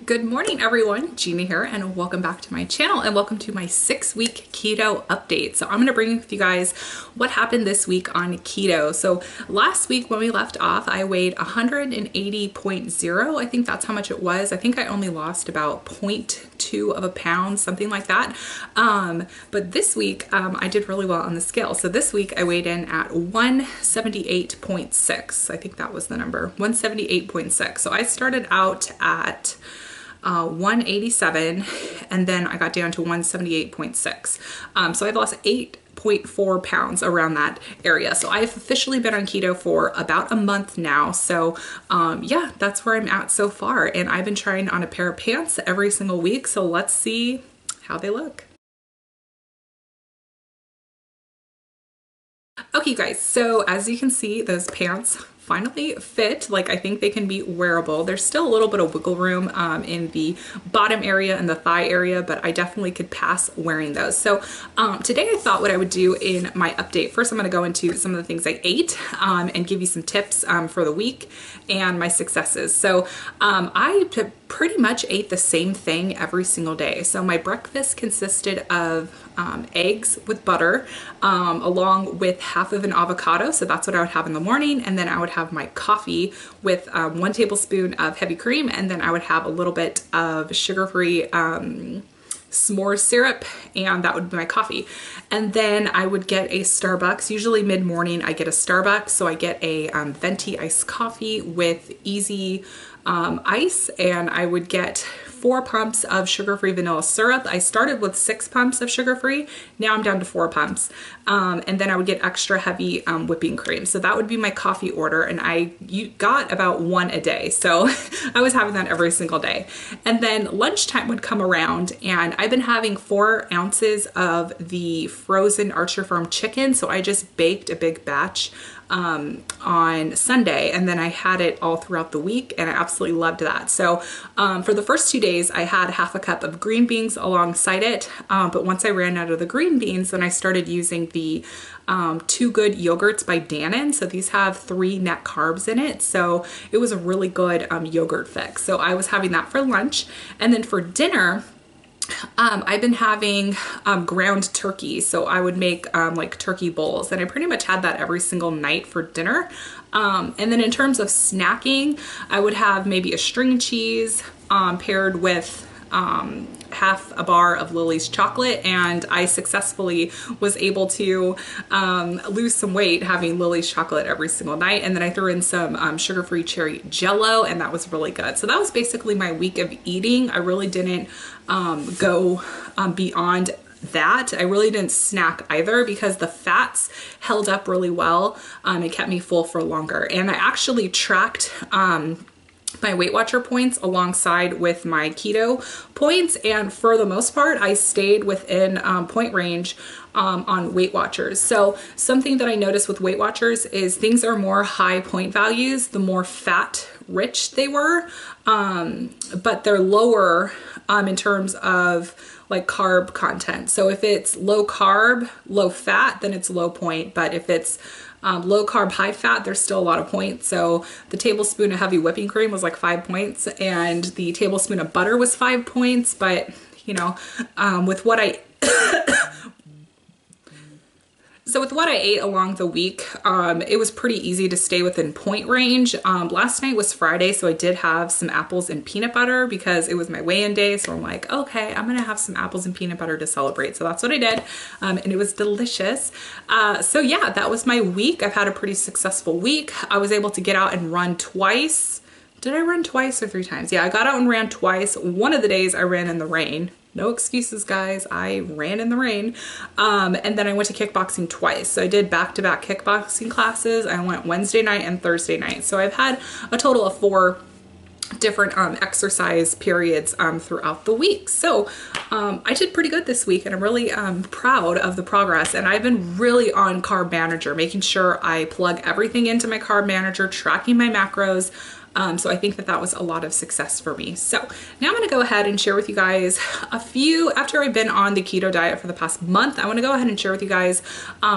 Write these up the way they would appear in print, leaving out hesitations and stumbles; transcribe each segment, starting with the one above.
Good morning everyone, Gina here, and welcome back to my channel and welcome to my 6-week keto update. So I'm going to bring with you guys what happened this week on keto. So last week when we left off, I weighed 180.0. I think that's how much it was. I think I only lost about 0.2 of a pound, something like that. But this week I did really well on the scale. So this week I weighed in at 178.6. I think that was the number, 178.6. So I started out at 187 and then I got down to 178.6. So I've lost 8.4 pounds around that area. So I've officially been on keto for about a month now. So yeah, that's where I'm at so far. And I've been trying on a pair of pants every single week. So let's see how they look. Okay guys, so as you can see, those pants finally fit. Like, I think they can be wearable. There's still a little bit of wiggle room in the bottom area and the thigh area, but I definitely could pass wearing those. So today I thought what I would do in my update, first I'm going to go into some of the things I ate and give you some tips for the week and my successes. So I pretty much ate the same thing every single day. So my breakfast consisted of eggs with butter along with half of an avocado. So that's what I would have in the morning. And then I would have my coffee with 1 tablespoon of heavy cream. And then I would have a little bit of sugar-free s'more syrup, and that would be my coffee. And then I would get a Starbucks. Usually mid-morning I get a Starbucks. So I get a venti iced coffee with easy ice, and I would get 4 pumps of sugar-free vanilla syrup. I started with 6 pumps of sugar-free. Now I'm down to 4 pumps. And then I would get extra heavy whipping cream. So that would be my coffee order. And I got about 1 a day. So I was having that every single day. And then lunchtime would come around and I've been having 4 ounces of the frozen Archer Farm chicken. So I just baked a big batch on Sunday, and then I had it all throughout the week, and I absolutely loved that. So for the first 2 days I had half a cup of green beans alongside it, but once I ran out of the green beans, then I started using the Too Good yogurts by Dannon. So these have 3 net carbs in it, so it was a really good yogurt fix. So I was having that for lunch, and then for dinner I've been having ground turkey. So I would make like turkey bowls, and I pretty much had that every single night for dinner. And then in terms of snacking, I would have maybe a string cheese paired with half a bar of Lily's chocolate, and I successfully was able to lose some weight having Lily's chocolate every single night. And then I threw in some sugar-free cherry jello, and that was really good. So that was basically my week of eating. I really didn't go beyond that. I really didn't snack either because the fats held up really well. It kept me full for longer. And I actually tracked my Weight Watcher points alongside with my keto points, and for the most part I stayed within point range on Weight Watchers. So something that I noticed with Weight Watchers is things are more high point values the more fat rich they were, but they're lower in terms of like carb content. So if it's low carb, low fat, then it's low point. But if it's low carb, high fat, there's still a lot of points. So the tablespoon of heavy whipping cream was like 5 points, and the tablespoon of butter was 5 points. But you know, with what I with what I ate along the week, it was pretty easy to stay within point range. Last night was Friday, so I did have some apples and peanut butter because it was my weigh-in day. So I'm like, okay, I'm gonna have some apples and peanut butter to celebrate. So that's what I did, and it was delicious. So yeah, that was my week. I've had a pretty successful week. I was able to get out and run twice. Did I run twice or 3 times? Yeah, I got out and ran twice. One of the days I ran in the rain. No excuses, guys. I ran in the rain. And then I went to kickboxing twice. So I did back-to-back kickboxing classes. I went Wednesday night and Thursday night. So I've had a total of 4 different exercise periods throughout the week. So I did pretty good this week, and I'm really proud of the progress. And I've been really on Carb Manager, making sure I plug everything into my Carb Manager, tracking my macros. So I think that that was a lot of success for me. So now I'm gonna go ahead and share with you guys a few, after I've been on the keto diet for the past month, I wanna go ahead and share with you guys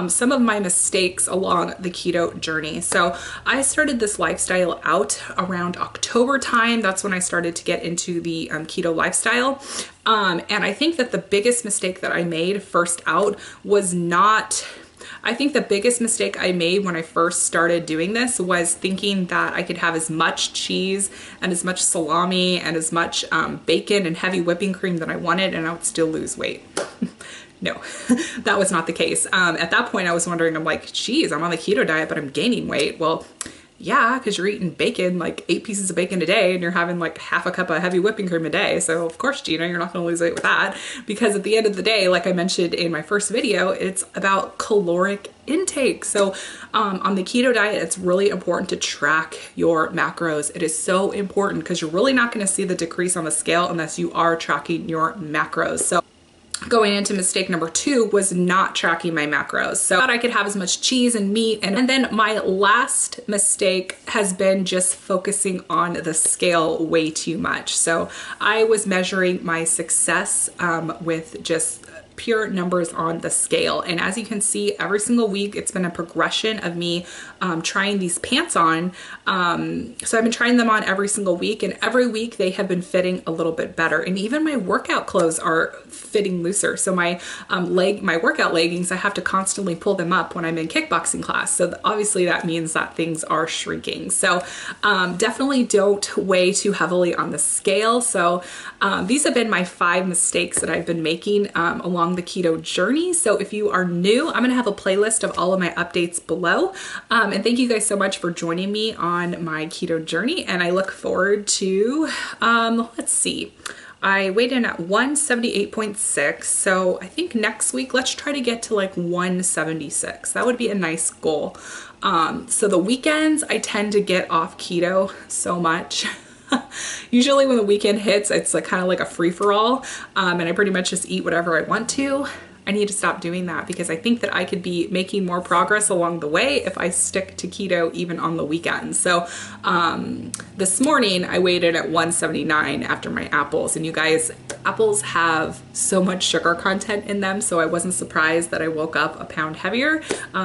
some of my mistakes along the keto journey. So I started this lifestyle out around October time. That's when I started to get into the keto lifestyle. And I think that the biggest mistake that I made first out was not, I think the biggest mistake I made when I first started doing this was thinking that I could have as much cheese and as much salami and as much bacon and heavy whipping cream that I wanted and I would still lose weight. No, that was not the case. At that point I was wondering, I'm like, geez, I'm on the keto diet, but I'm gaining weight. Well, yeah, because you're eating bacon, like 8 pieces of bacon a day, and you're having like half a cup of heavy whipping cream a day. So of course, Gina, you're not gonna lose weight with that, because at the end of the day, like I mentioned in my first video, it's about caloric intake. So on the keto diet, it's really important to track your macros. It is so important because you're really not gonna see the decrease on the scale unless you are tracking your macros. So going into mistake number 2 was not tracking my macros. So I thought I could have as much cheese and meat. And then my last mistake has been just focusing on the scale way too much. So I was measuring my success with just pure numbers on the scale. And as you can see, every single week, it's been a progression of me trying these pants on. So I've been trying them on every single week, and every week they have been fitting a little bit better. And even my workout clothes are fitting looser. So my workout leggings, I have to constantly pull them up when I'm in kickboxing class. So obviously that means that things are shrinking. So definitely don't weigh too heavily on the scale. So these have been my 5 mistakes that I've been making along the keto journey. So if you are new, I'm gonna have a playlist of all of my updates below. And thank you guys so much for joining me on my keto journey. And I look forward to, let's see, I weighed in at 178.6. So I think next week, let's try to get to like 176. That would be a nice goal. So the weekends, I tend to get off keto so much. Usually when the weekend hits, it's like kind of like a free-for-all, and I pretty much just eat whatever I want to. I need to stop doing that because I think that I could be making more progress along the way if I stick to keto even on the weekends. So this morning I weighed in at 179 after my apples, and you guys, apples have so much sugar content in them, so I wasn't surprised that I woke up a pound heavier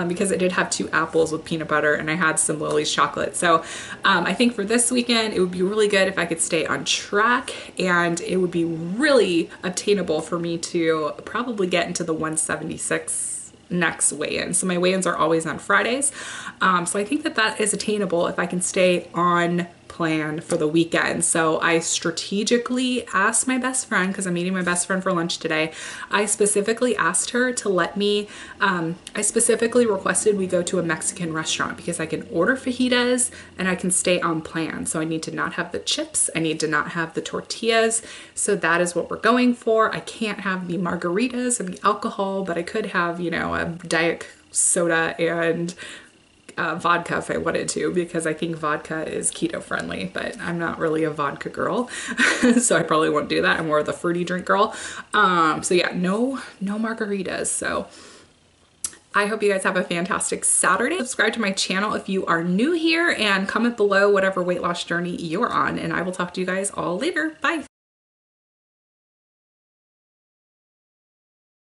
because I did have 2 apples with peanut butter and I had some Lily's chocolate. So I think for this weekend it would be really good if I could stay on track, and it would be really obtainable for me to probably get into the 176 next weigh-in. So my weigh-ins are always on Fridays. So I think that that is attainable if I can stay on plan for the weekend. So I strategically asked my best friend, because I'm meeting my best friend for lunch today, I specifically asked her to let me, I specifically requested we go to a Mexican restaurant because I can order fajitas and I can stay on plan. So I need to not have the chips, I need to not have the tortillas. So that is what we're going for. I can't have the margaritas and the alcohol, but I could have, you know, a diet soda and vodka if I wanted to, because I think vodka is keto friendly, but I'm not really a vodka girl. So I probably won't do that. I'm more of the fruity drink girl. So yeah, no margaritas. So I hope you guys have a fantastic Saturday. Subscribe to my channel if you are new here, and comment below whatever weight loss journey you're on, and I will talk to you guys all later. Bye.